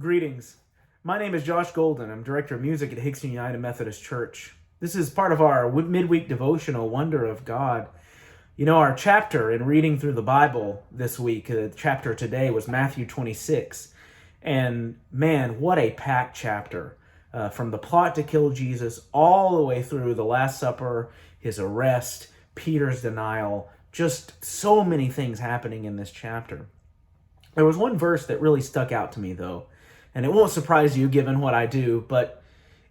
Greetings. My name is Josh Golden. I'm Director of Music at Hickston United Methodist Church. This is part of our midweek devotional, Wonder of God. You know, our chapter in reading through the Bible this week, the chapter today was Matthew 26. And man, what a packed chapter. From the plot to kill Jesus all the way through the Last Supper, his arrest, Peter's denial, just so many things happening in this chapter. There was one verse that really stuck out to me, though, and it won't surprise you given what I do, but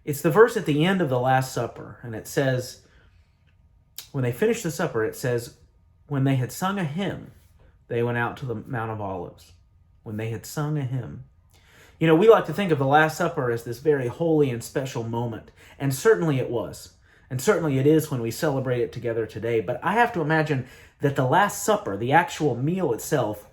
it's the verse at the end of the Last Supper, and it says, when they finished the supper, it says, when they had sung a hymn, they went out to the Mount of Olives. When they had sung a hymn. You know, we like to think of the Last Supper as this very holy and special moment, and certainly it was. And certainly it is when we celebrate it together today. But I have to imagine that the Last Supper, the actual meal itself,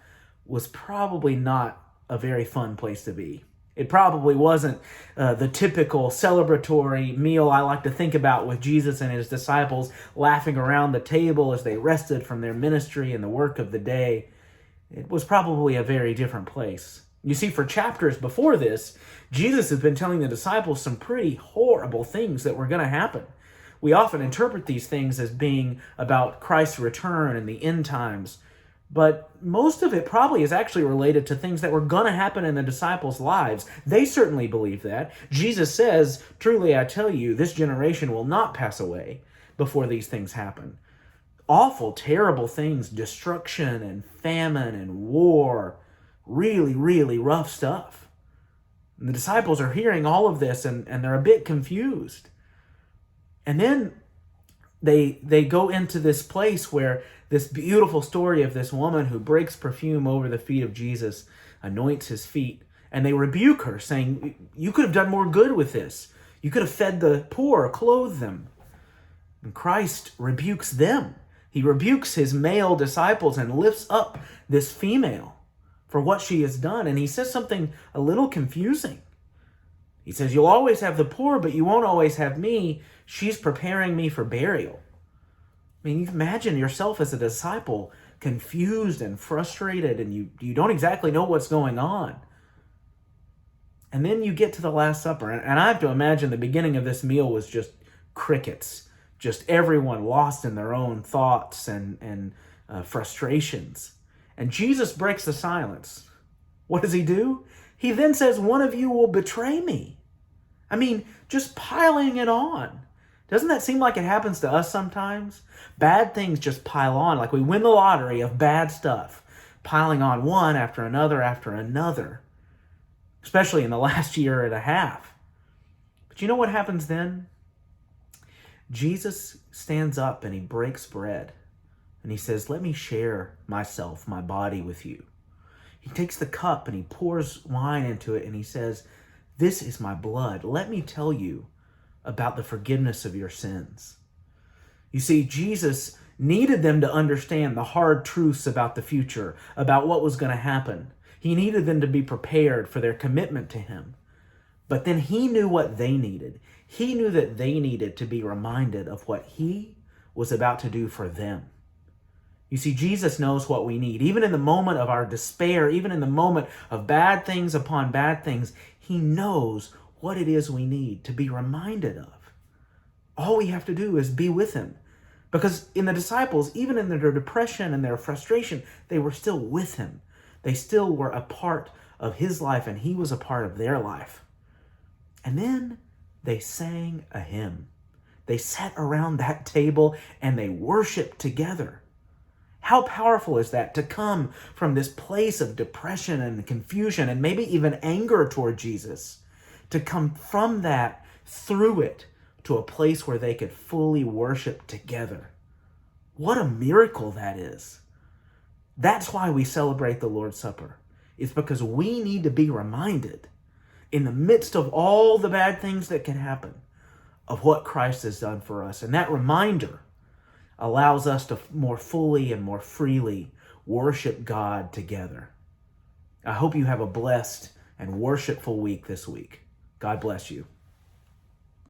was probably not a very fun place to be. It probably wasn't the typical celebratory meal I like to think about with Jesus and his disciples laughing around the table as they rested from their ministry and the work of the day. It was probably a very different place. You see, for chapters before this, Jesus has been telling the disciples some pretty horrible things that were going to happen. We often interpret these things as being about Christ's return and the end times, but most of it probably is actually related to things that were going to happen in the disciples' lives. They certainly believe that. Jesus says, "Truly I tell you, this generation will not pass away before these things happen." Awful, terrible things, destruction and famine and war, really, really rough stuff. And the disciples are hearing all of this and they're a bit confused. And then they go into this place where this beautiful story of this woman who breaks perfume over the feet of Jesus, anoints his feet, and they rebuke her, saying, "You could have done more good with this. You could have fed the poor, clothed them." And Christ rebukes them. He rebukes his male disciples and lifts up this female for what she has done. And he says something a little confusing. He says, "You'll always have the poor, but you won't always have me. She's preparing me for burial." I mean, you imagine yourself as a disciple, confused and frustrated, and you don't exactly know what's going on. And then you get to the Last Supper, and I have to imagine the beginning of this meal was just crickets, just everyone lost in their own thoughts and frustrations. And Jesus breaks the silence. What does he do? He then says, "One of you will betray me." I mean, just piling it on. Doesn't that seem like it happens to us sometimes? Bad things just pile on, like we win the lottery of bad stuff, piling on one after another, especially in the last year and a half. But you know what happens then? Jesus stands up and he breaks bread and he says, "Let me share myself, my body with you." He takes the cup and he pours wine into it and he says, "This is my blood. Let me tell you about the forgiveness of your sins." You see, Jesus needed them to understand the hard truths about the future, about what was going to happen. He needed them to be prepared for their commitment to him. But then he knew what they needed. He knew that they needed to be reminded of what he was about to do for them. You see, Jesus knows what we need. Even in the moment of our despair, even in the moment of bad things upon bad things, he knows what it is we need to be reminded of. All we have to do is be with him. Because in the disciples, even in their depression and their frustration, they were still with him. They still were a part of his life, and he was a part of their life. And then they sang a hymn. They sat around that table and they worshiped together. How powerful is that, to come from this place of depression and confusion and maybe even anger toward Jesus, to come from that, through it, to a place where they could fully worship together. What a miracle that is. That's why we celebrate the Lord's Supper. It's because we need to be reminded, in the midst of all the bad things that can happen, of what Christ has done for us. And that reminder allows us to more fully and more freely worship God together. I hope you have a blessed and worshipful week this week. God bless you.